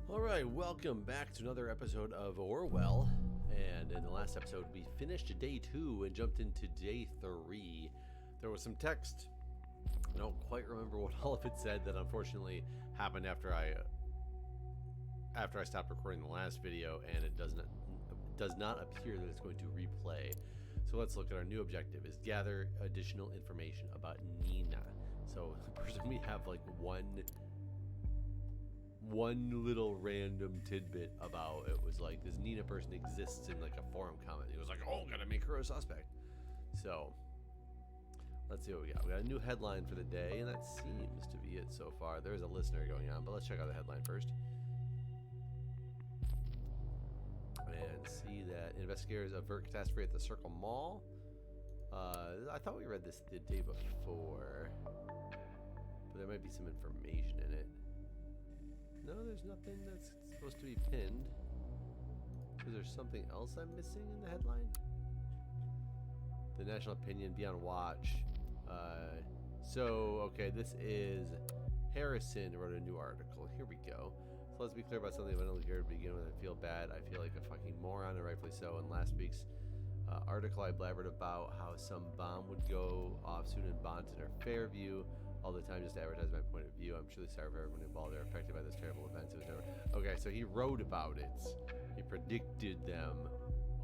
Alright, welcome back to another episode of Orwell. And in the last episode, we finished day 2 and jumped into day 3. There was some text. I don't quite remember what all of it said that unfortunately happened after I stopped recording the last video, and it does not appear that it's going to replay. So let's look at our new objective: is gather additional information about Nina. So the person we have like one little random tidbit about it was like this Nina person exists in like a forum comment. He was like, oh, gotta make her a suspect. So let's see what we got. We got a new headline for the day, and that seems to be it so far. There's a listener going on, but let's check out the headline first. And see that investigators avert catastrophe at the Circle Mall. I thought we read this the day before, but there might be some information in it. No, there's nothing that's supposed to be pinned. Is there something else I'm missing in the headline? The national opinion, be on watch. Okay, this is Harrison wrote a new article. Here we go. So let's be clear about something I don't care to begin with. I feel bad. I feel like a fucking moron, and rightfully so. In last week's article, I blabbered about how some bomb would go off soon in Bonton or Fairview. All the time just to advertise my point of view. I'm truly sorry for everyone involved. They're affected by this terrible event. It was never... Okay, so he wrote about it. He predicted them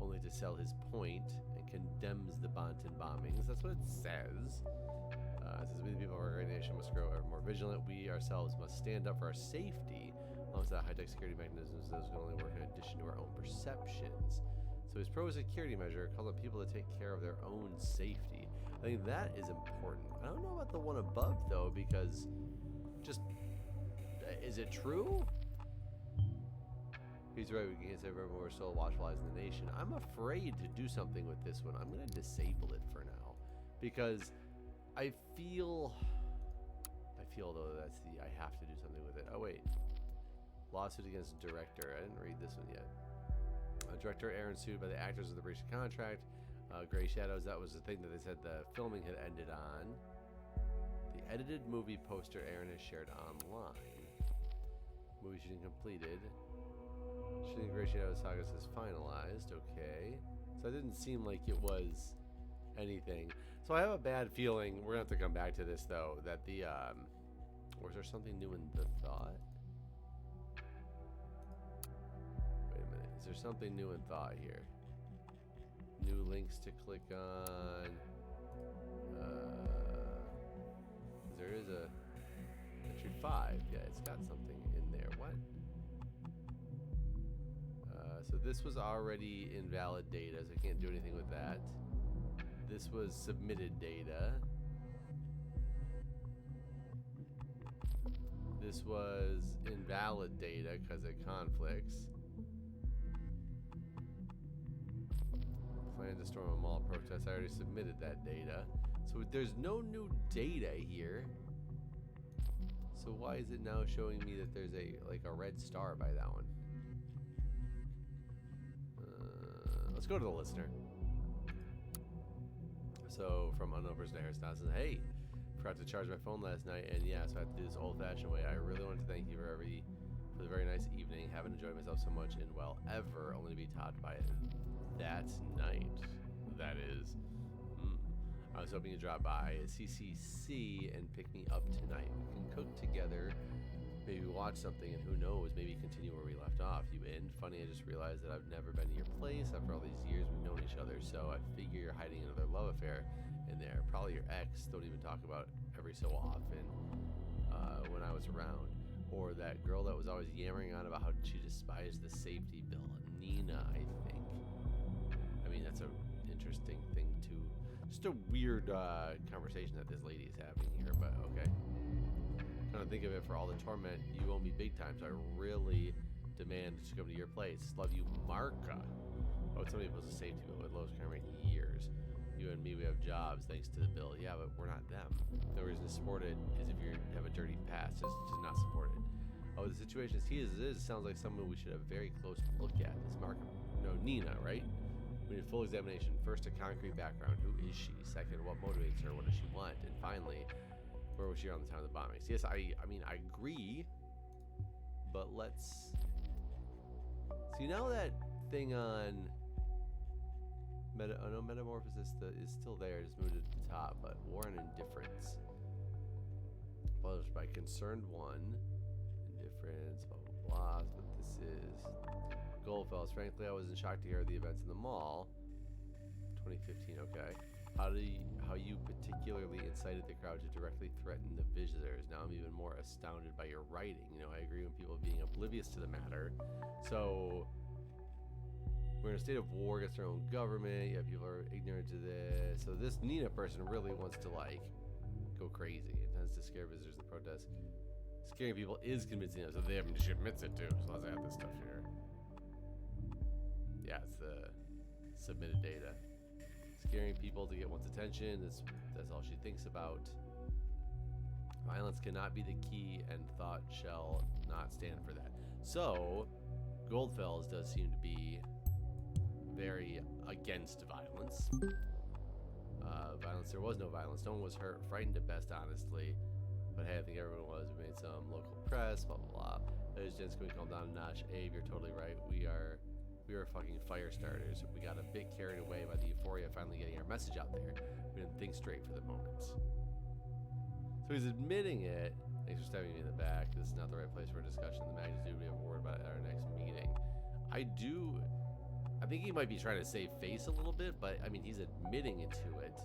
only to sell his point and condemns the Bonton bombings. That's what it says. It says, we the people of our great nation must grow ever more vigilant. We ourselves must stand up for our safety alongside high-tech security mechanisms. Those can only work in addition to our own perceptions. So his pro-security measure called on people to take care of their own safety. I think that is important. I don't know about the one above, though, because is it true? He's right, we can't save everyone. We're still watchful eyes in the nation. I'm afraid to do something with this one. I'm going to disable it for now, because I feel though that's I have to do something with it. Oh, wait. Lawsuit against director. I didn't read this one yet. Director Aaron sued by the actors of the breach of contract. Gray Shadows, that was the thing that they said the filming had ended on. The edited movie poster Aaron has shared online. Movie shooting completed. Shooting Gray Shadows saga is finalized. Okay. So it didn't seem like it was anything. So I have a bad feeling, we're going to have to come back to this though, that the, or is there something new in the thought? Is there something new in thought here? New links to click on. There is a entry 5. Yeah, it's got something in there. What? So this was already invalid data, so I can't do anything with that. This was submitted data. This was invalid data because it conflicts. Plan to storm a mall protest. I already submitted that data. So there's no new data here. So why is it now showing me that there's a red star by that one? Let's go to the listener. So from unknown person to Harrison says, hey, forgot to charge my phone last night, and yeah, so I have to do this old-fashioned way. I really want to thank you for the very nice evening. Haven't enjoyed myself so much in ever, only to be topped by it. That night. That is. I was hoping to drop by at CCC and pick me up tonight. We can cook together, maybe watch something, and who knows, maybe continue where we left off. You in? Funny, I just realized that I've never been to your place. After all these years, we've known each other, so I figure you're hiding another love affair in there. Probably your ex. Don't even talk about every so often when I was around. Or that girl that was always yammering on about how she despised the safety bill. Nina, I think. I mean, that's an interesting thing to... Just a weird conversation that this lady is having here, but okay. Kind of think of it, for all the torment, you owe me big time, so I really demand to come to your place. Love you, Marka. Oh, somebody was a safety bill with lowest crime rate in years. You and me, we have jobs thanks to the bill. Yeah, but we're not them. The reason to support it is if you have a dirty past, just to not support it. Oh, the situation as he is sounds like someone we should have a very close look at. This Marka, no, Nina, right? We need full examination. First, a concrete background. Who is she? Second, what motivates her? What does she want? And finally, where was she around the time of the bombings? Yes, I mean, I agree, but let's So you know that thing on Metamorphosis is still there, just moved it to the top, but War on Indifference. Published by Concerned One. Indifference, blah blah blah. That's what this is. Goldfellas. Frankly, I was in shock to hear the events in the mall. 2015, okay. How you particularly incited the crowd to directly threaten the visitors. Now I'm even more astounded by your writing. You know, I agree with people being oblivious to the matter. So we're in a state of war against our own government. Yeah, people are ignorant to this. So this Nina person really wants to like go crazy. It tends to scare visitors to protest. Scaring people is convincing them, so she admits it too. So let's add this stuff here. Yeah, it's the submitted data. Scaring people to get one's attention. That's all she thinks about. Violence cannot be the key, and thought shall not stand for that. So, Goldfellas does seem to be very against violence. There was no violence. No one was hurt. Frightened at best, honestly. But hey, I think everyone was. We made some local press, blah, blah, blah. Ladies and gents, can we calm down a notch? Abe, you're totally right. We are fucking fire starters. We got a bit carried away by the euphoria of finally getting our message out there. We didn't think straight for the moment. So he's admitting it. Thanks for stabbing me in the back. This is not the right place for a discussion. The magnitude we have a word about it at our next meeting. I think he might be trying to save face a little bit, but I mean, he's admitting into it.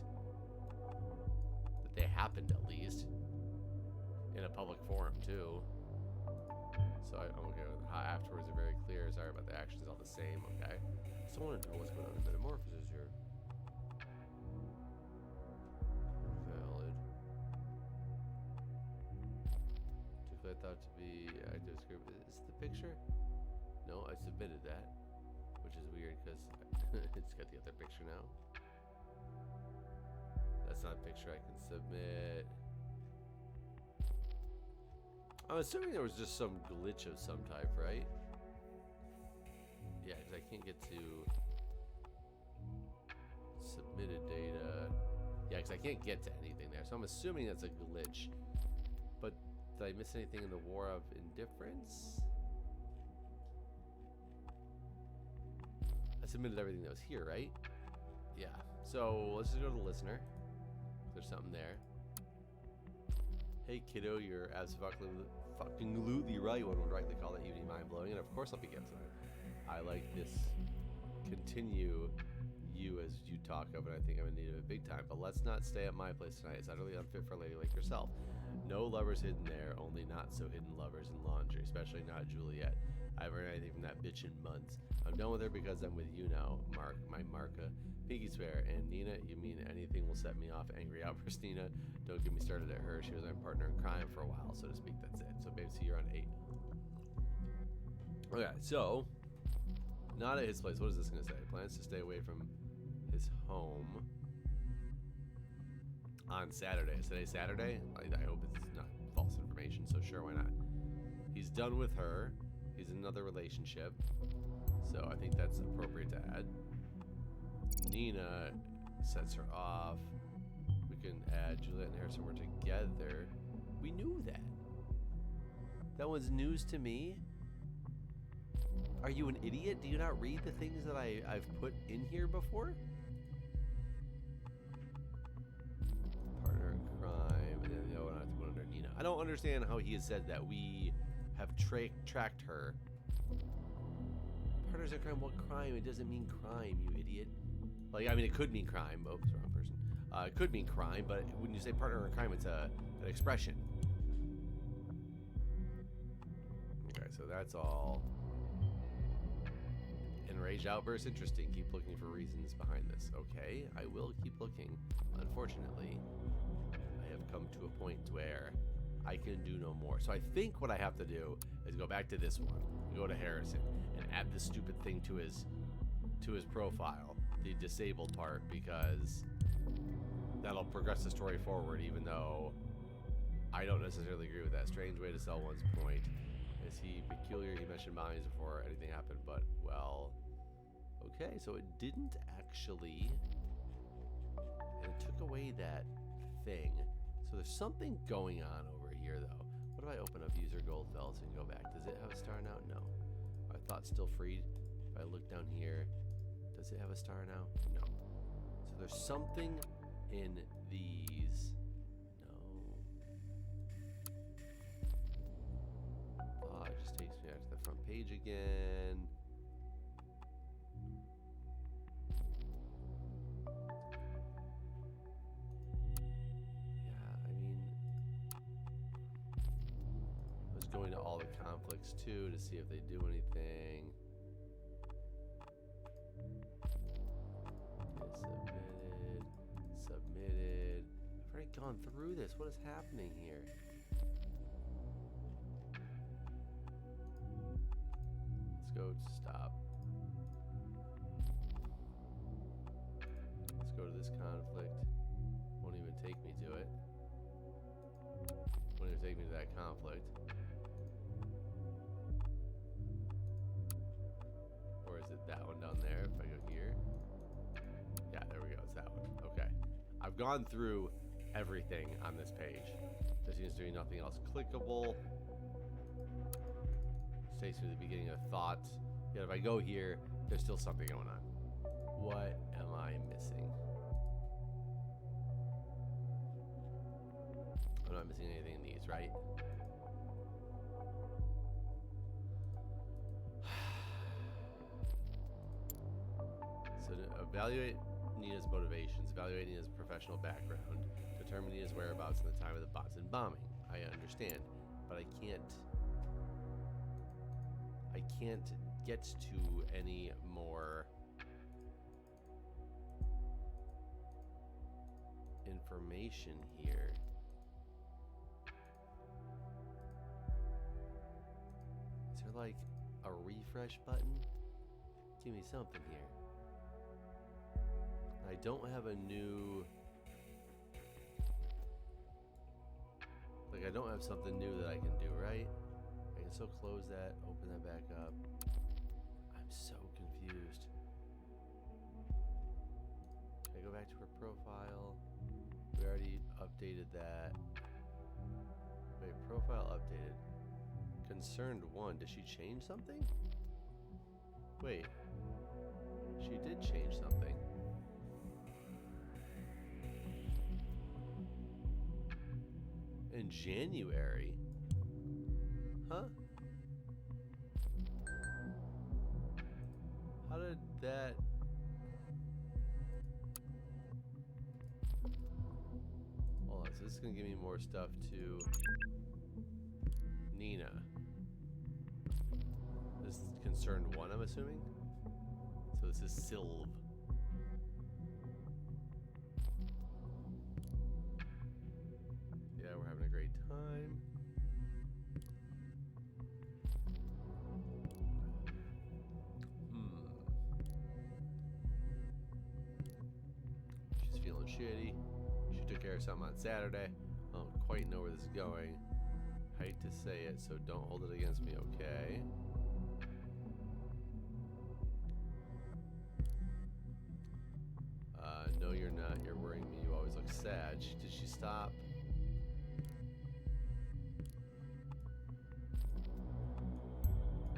That they happened at least. In a public forum too. So I'm okay with how afterwards are very clear. Sorry about the actions, all the same. Okay. So I want to know what's going on in Metamorphosis here. Valid. Took what I thought to be active script. Is this the picture? No, I submitted that, which is weird because it's got the other picture now. That's not a picture I can submit. I'm assuming there was just some glitch of some type, right? Yeah, because I can't get to submitted data. Yeah, because I can't get to anything there. So I'm assuming that's a glitch. But did I miss anything in the War of Indifference? I submitted everything that was here, right? Yeah. So let's just go to the listener. There's something there. Hey kiddo, you're absolutely right. One would rightly call that evening mind-blowing, and of course I'll be getting to it. I like this continue you as you talk of, and I think I'm in need of it big time. But let's not stay at my place tonight. It's utterly unfit for a lady like yourself. No lovers hidden there, only not so hidden lovers in laundry, especially not Juliet. I haven't heard anything from that bitch in months. I'm done with her because I'm with you now, my Marka. Pinky swear. And Nina, you mean anything will set me off? Angry outburst, Nina. Don't get me started at her. She was my partner in crime for a while, so to speak. That's it. So, babe, see, you're on 8. Okay, so, not at his place. What is this going to say? Plans to stay away from his home on Saturday. Is today Saturday? I hope it's not false information, so sure, why not? He's done with her. He's in another relationship. So I think that's appropriate to add. Nina sets her off. We can add Juliet and Harrison were together. We knew that. That was news to me. Are you an idiot? Do you not read the things that I've put in here before? Partner in crime. And then the other one under Nina. I don't understand how he has said that we have tracked her. Partners in crime, what crime? It doesn't mean crime, you idiot. Like, I mean, it could mean crime. Oh, it's the wrong person. It could mean crime, but when you say partner in crime, it's an expression. Okay, so that's all. Enraged outburst, interesting. Keep looking for reasons behind this. Okay, I will keep looking. Unfortunately, I have come to a point where I can do no more. So I think what I have to do is go back to this one, go to Harrison, and add this stupid thing to his profile, the disabled part, because that'll progress the story forward, even though I don't necessarily agree with that. Strange way to sell one's point. Is he peculiar? He mentioned mines before anything happened, but, well, okay, so it didn't actually, and it took away that thing. So there's something going on over here, though. What if I open up user Goldfellas and go back? Does it have a star now? No. Are thoughts still freed? If I look down here, does it have a star now? No. So there's something in these. No. Oh, it just takes me out to the front page again. Going to all the conflicts too to see if they do anything. Submitted. I've already gone through this. What is happening here? Let's go to stop. Let's go to this conflict. Won't even take me to it. Won't even take me to that conflict. Or is it that one down there? If I go here. Yeah, there we go. It's that one. Okay. I've gone through everything on this page. There seems to be nothing else clickable. This takes me to the beginning of thoughts. Yet if I go here, there's still something going on. What am I missing? I'm not missing anything in these, right? So to evaluate Nina's motivations, evaluate Nina's professional background, determine Nina's whereabouts in the time of the Bonton bombing. I understand, but I can't get to any more information here. Is there like a refresh button? Give me something here. I don't have a new, like I don't have something new that I can do, right? I can still close that, open that back up. I'm so confused. Can I go back to her profile? We already updated that. Wait, profile updated. Concerned 1, did she change something? Wait, she did change something. In January? Huh? How did that... Hold on, so this is going to give me more stuff to Nina. This is concerned 1, I'm assuming? So this is Sylve. Yeah, we're having a great time. She's feeling shitty. She took care of something on Saturday. I don't quite know where this is going. Hate to say it, so don't hold it against me, okay? No, you're not. You're worrying me. You always look sad. Did she stop?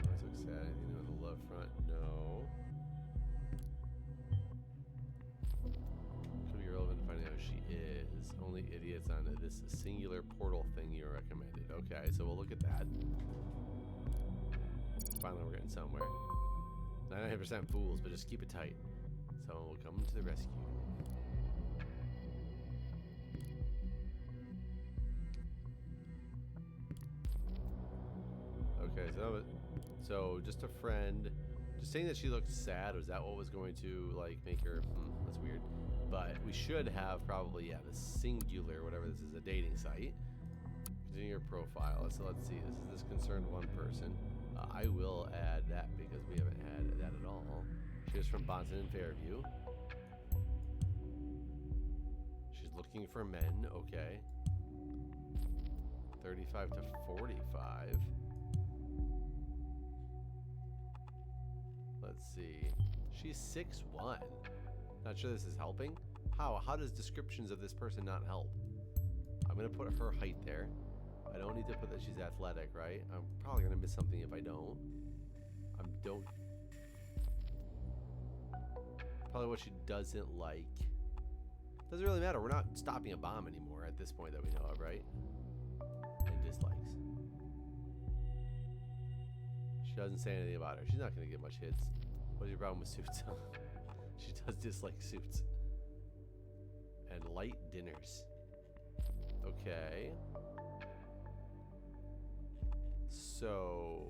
Always look sad. Anything on the left front? No. Could be relevant to finding out who she is. Only idiots on this singular portal thing you recommended. Okay, so we'll look at that. Finally, we're getting somewhere. 99% fools, but just keep it tight. Someone will come to the rescue. Okay, so just a friend. Just saying that she looked sad, was that what was going to like make her, that's weird. But we should have probably, yeah, the singular, whatever this is, a dating site. Continue your profile. So let's see, this is this concerned 1 person. I will add that because we haven't had that at all. She is from Bonton and Fairview. She's looking for men, okay. 35 to 45. Let's see. She's 6'1". Not sure this is helping. How does descriptions of this person not help? I'm gonna put her height there. I don't need to put that she's athletic, right? I'm probably gonna miss something if I don't. Probably what she doesn't like. Doesn't really matter. We're not stopping a bomb anymore at this point that we know of, right? And dislikes. She doesn't say anything about her. She's not going to get much hits. What's your problem with suits? She does dislike suits. And light dinners. Okay. So...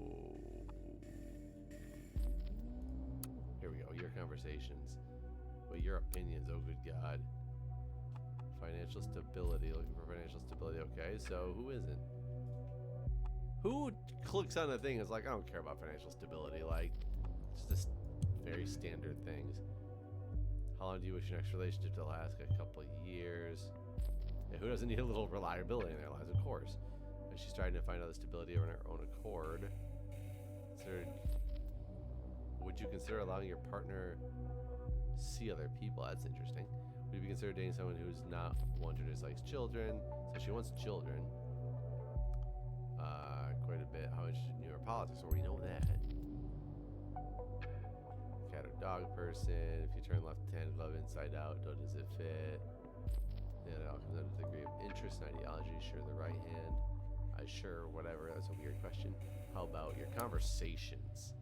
here we go. Your conversations. Well, your opinions. Oh, good God. Financial stability. Looking for financial stability. Okay, so who isn't? Who clicks on a thing and is like, I don't care about financial stability? Like, it's just very standard things. How long do you wish your next relationship to last? A couple of years. Yeah, who doesn't need a little reliability in their lives? Of course. And she's trying to find out the stability on her own accord. Would you consider allowing your partner see other people? That's interesting. Would you consider dating someone who's not one who dislikes children? So she wants children. Quite a bit. How interested in your politics? Well, we know that. Cat or dog person. If you turn left-handed glove inside out, does it fit? Yeah, it all comes down to the degree of interest and ideology. Sure, the right hand. Sure, whatever. That's a weird question. How about your conversations?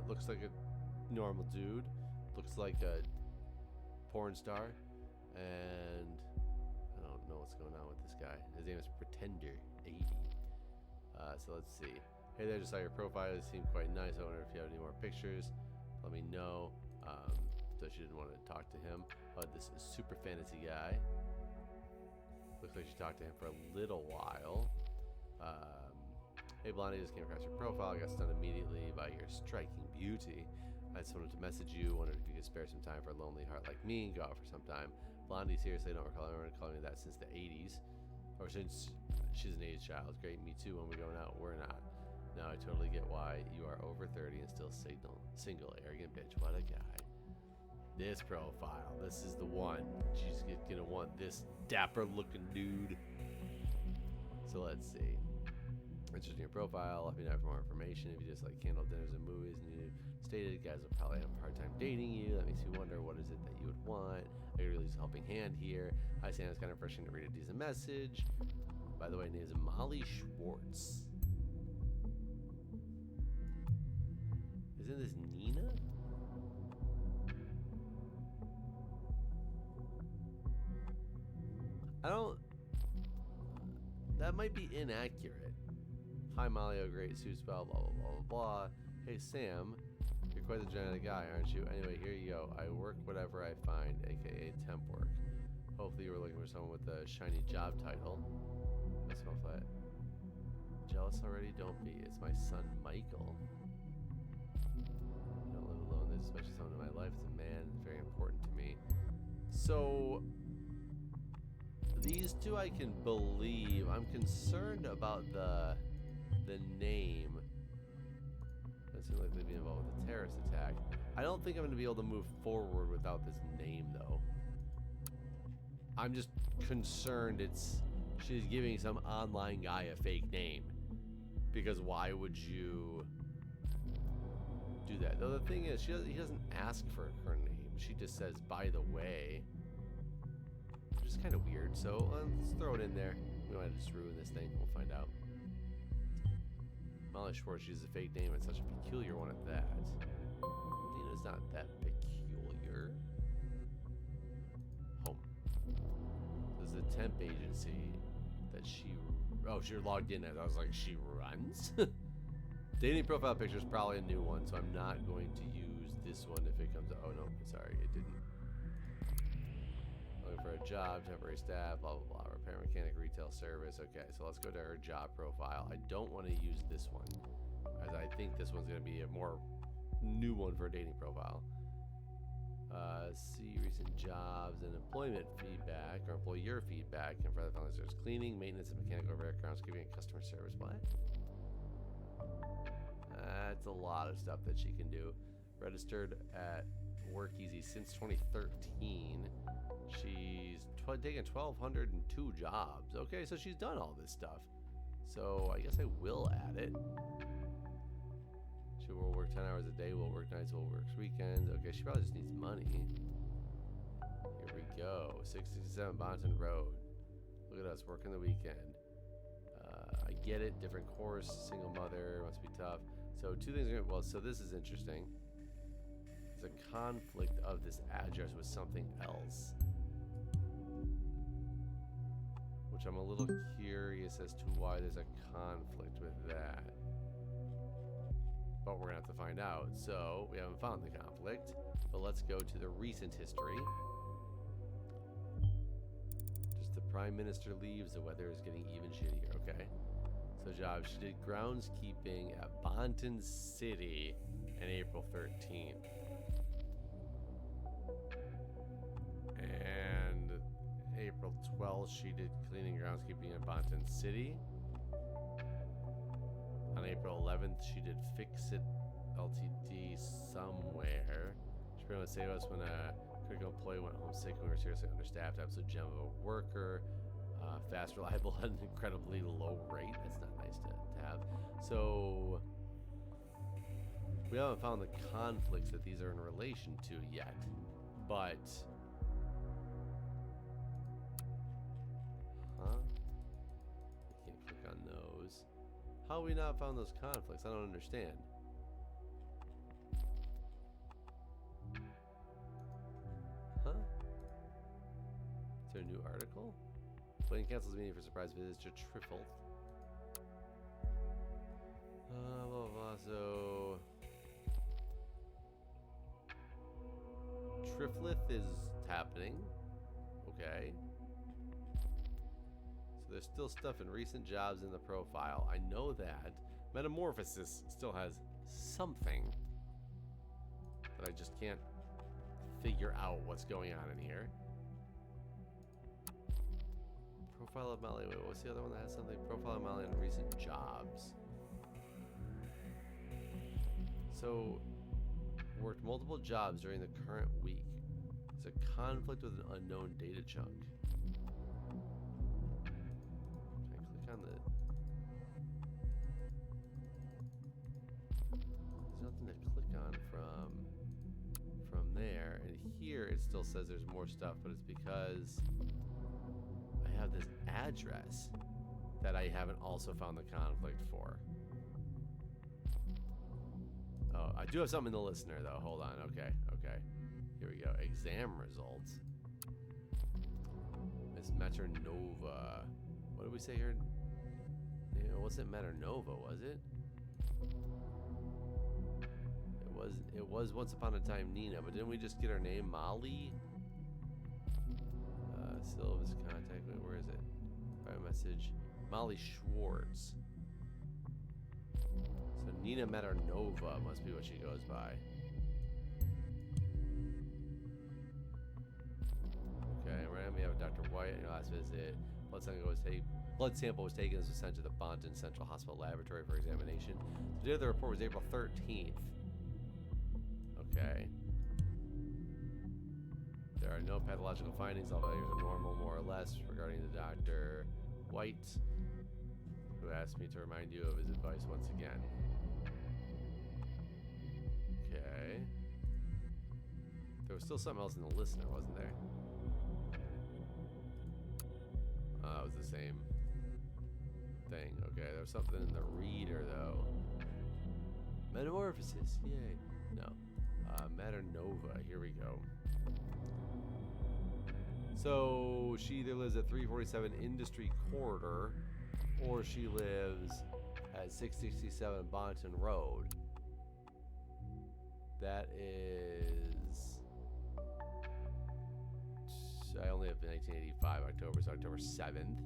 Looks like a normal dude. Looks like a porn star. And I don't know what's going on with this guy. His name is Pretender80. So let's see. Hey there, just saw your profile. It seemed quite nice. I wonder if you have any more pictures. Let me know. So she didn't want to talk to him. This is super fantasy guy. Looks like she talked to him for a little while. Hey Blondie, just came across your profile. I got stunned immediately by your striking beauty. I just wanted to message you. Wondered if you could spare some time for a lonely heart like me and go out for some time. Blondie, seriously, I don't recall anyone calling me that since the 80s. Or since she's an 80s child. Great, me too. When we're going out, we're not. Now I totally get why you are over 30 and still single, arrogant bitch. What a guy. This profile. This is the one. She's gonna want this dapper looking dude. So let's see. Interesting your profile. Let me know for more information. If you just like candle dinners and movies and you stated guys will probably have a hard time dating you. That makes me wonder what is it that you would want. I could really use a helping hand here. Hi Sam, it's kind of refreshing to read a decent message. By the way, name is Molly Schwartz. Isn't this Nina? That might be inaccurate. Hi Molly, oh great suit spell, blah blah blah blah blah. Hey Sam, you're quite the genetic guy, aren't you? Anyway, here you go. I work whatever I find, aka temp work. Hopefully you were looking for someone with a shiny job title. That's all flat. Jealous already? Don't be. It's my son Michael. I don't live alone. There's especially someone in my life. It's a man. It's very important to me. So these two I can believe. I'm concerned about the name. Doesn't seem like they'd be involved with a terrorist attack. I don't think I'm going to be able to move forward without this name, though. I'm just concerned she's giving some online guy a fake name. Because why would you do that? Though the thing is, he doesn't ask for her name. She just says, by the way. Which is kind of weird. So let's throw it in there. We might just ruin this thing. We'll find out. Molly Schwartz uses a fake name and such a peculiar one at that. Nina's not that peculiar. Home. This is a temp agency that she... Oh, you're logged in as. I was like, she runs? Dating profile picture is probably a new one, so I'm not going to use this one if it comes out. Oh, no. Sorry, it didn't. Looking for a job, temporary staff, blah, blah, blah. Repair mechanic, retail service. Okay, so let's go to her job profile. I don't want to use this one, as I think this one's going to be a more new one for a dating profile. See recent jobs and employment feedback, or employer feedback. And for the following, there's cleaning, maintenance, and mechanical repair, groundskeeping, and customer service. What? That's a lot of stuff that she can do. Registered at Work Easy since 2013. She's taken 1,202 jobs. Okay, so she's done all this stuff. So I guess I will add it. She She will work 10 hours a day, will work nights, will work weekends. Okay, she probably just needs money. Here we go. 667 Bonton Road. Look at us, working the weekend. I get it, different course, single mother, must be tough. So two things are, well, so this is interesting. There's a conflict of this address with something else. Which I'm a little curious as to why there's a conflict with that. But we're gonna have to find out. So we haven't found the conflict, but let's go to the recent history. Just the Prime Minister leaves, the weather is getting even shittier. Okay. So job, she did groundskeeping at Bonton City on April 13th. And April 12th, she did cleaning groundskeeping in Bonton City. On April 11th, she did Fix It Ltd. Somewhere. She pretty much saved us when a critical employee went home sick and we were seriously understaffed. Absolute gem of a worker. Fast, reliable, at an incredibly low rate. That's not nice to have. So, we haven't found the conflicts that these are in relation to yet. But... Huh? I can't click on those. How have we not found those conflicts? I don't understand. Huh? Is there a new article? Blaine cancels meeting for surprise visit to Trifle. Blah, blah, blah. So... Triflith is happening. Okay. So there's still stuff in recent jobs in the profile. I know that. Metamorphosis still has something. But I just can't figure out what's going on in here. Profile of Molly. Wait, what's the other one that has something? Profile of Molly in recent jobs. So, worked multiple jobs during the current week. There's a conflict with an unknown data chunk. Can I click on the... There's nothing to click on from there. And here it still says there's more stuff, but it's because I have this address that I haven't also found the conflict for. Oh, I do have something in the listener though. Hold on. Okay. Here we go. Exam results. Miss Maternova. What did we say here? It wasn't Maternova, was it? It was once upon a time Nina, but didn't we just get her name Molly? Silva's contact. Wait, where is it? Private message. Molly Schwartz. So Nina Maternova must be what she goes by. Okay, right. We have Dr. White in your last visit. Blood sample was taken and was sent to the Bonton Central Hospital Laboratory for examination. The date of the report was April 13th. Okay. There are no pathological findings. All values are normal, more or less, regarding the Dr. White, who asked me to remind you of his advice once again. Okay. There was still something else in the listener, wasn't there? That was the same thing. Okay, there was something in the reader, though. Metamorphosis, yay. No. Maternova, here we go. So, she either lives at 347 Industry Corridor, or she lives at 667 Bonton Road. That is... I only have 1985 October, so October 7th.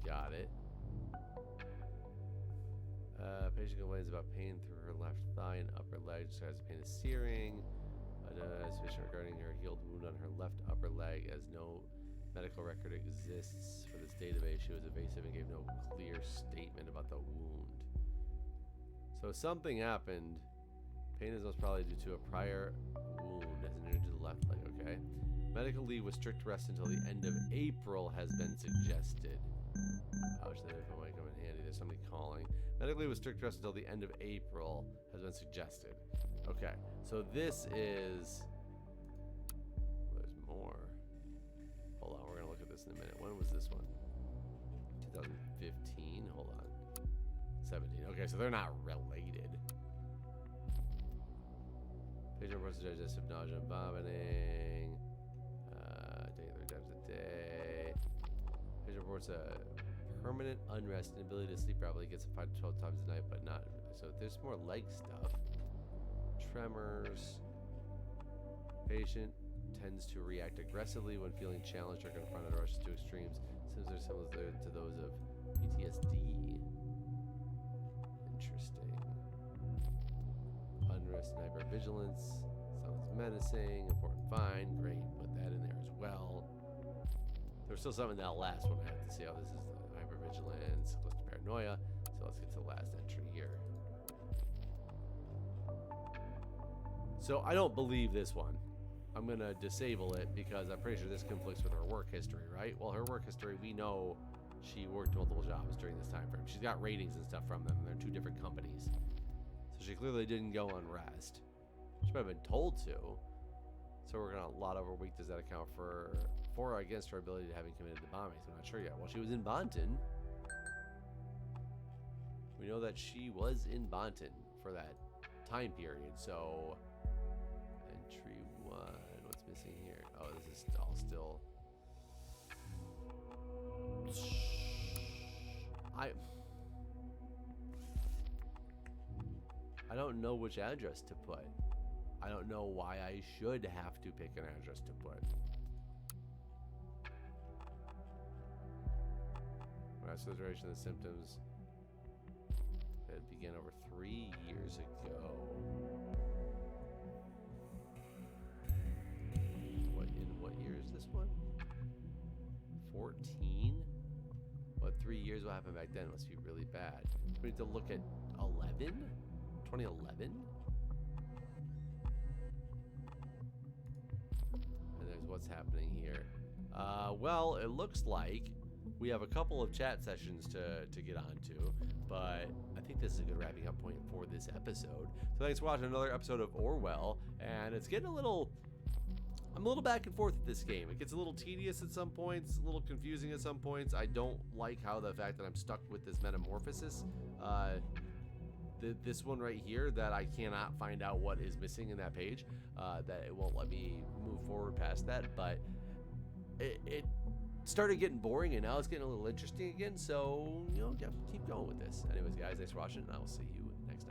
Got it. Patient complains about pain through her left thigh and upper leg. She has pain of searing. Suspicion regarding her healed wound on her left upper leg, as no medical record exists for this database. She was evasive and gave no clear statement about the wound. So something happened. Pain is most probably due to a prior wound as an injury to the left leg. Okay. Medical leave with strict rest until the end of April has been suggested. Ouch, that info might come in handy. There's somebody calling. Medically with strict rest until the end of April has been suggested. Okay, so this is... There's more. Hold on, we're going to look at this in a minute. When was this one? 2015? Hold on. 17. Okay, so they're not related. Patient reports digestive nausea and vomiting. Day 3 times a day. Patient reports a permanent unrest, inability to sleep properly, gets up 5 to 12 times a night, but not. So there's more leg stuff. Tremors. Patient tends to react aggressively when feeling challenged or confronted or rushes to extremes. Symptoms are similar to those of PTSD. Interesting. Unrest and hypervigilance. Sounds menacing. Important find. Great. Put that in there as well. There's still something in that last one. I have to see how this is. Hypervigilance, close to paranoia. So let's get to the last entry here. So I don't believe this one. I'm going to disable it because I'm pretty sure this conflicts with her work history, right? Well, her work history, we know she worked multiple jobs during this time frame. She's got ratings and stuff from them. They're 2 different companies. So she clearly didn't go on rest. She might have been told to. So we're going to lot of her week. Does that account for or against her ability to having committed the bombings? I'm not sure yet. Well, she was in Bonton. We know that she was in Bonton for that time period. So entry 1. What's missing here? Oh, this is all still. I don't know which address to put. I don't know why I should have to pick an address to put. Rest of the duration of the symptoms that began over 3 years ago. What year is this one? 14? What 3 years? What happened back then? It must be really bad. So we need to look at 11? 2011? And there's what's happening here. Well, it looks like we have a couple of chat sessions to get onto, but I think this is a good wrapping up point for this episode. So thanks for watching another episode of Orwell, and it's getting I'm a little back and forth with this game. It gets a little tedious at some points, a little confusing at some points. I don't like how the fact that I'm stuck with this metamorphosis. This one right here, that I cannot find out what is missing in that page, that it won't let me move forward past that, but it started getting boring, and now it's getting a little interesting again, so, keep going with this. Anyways, guys, thanks for watching, and I will see you next time.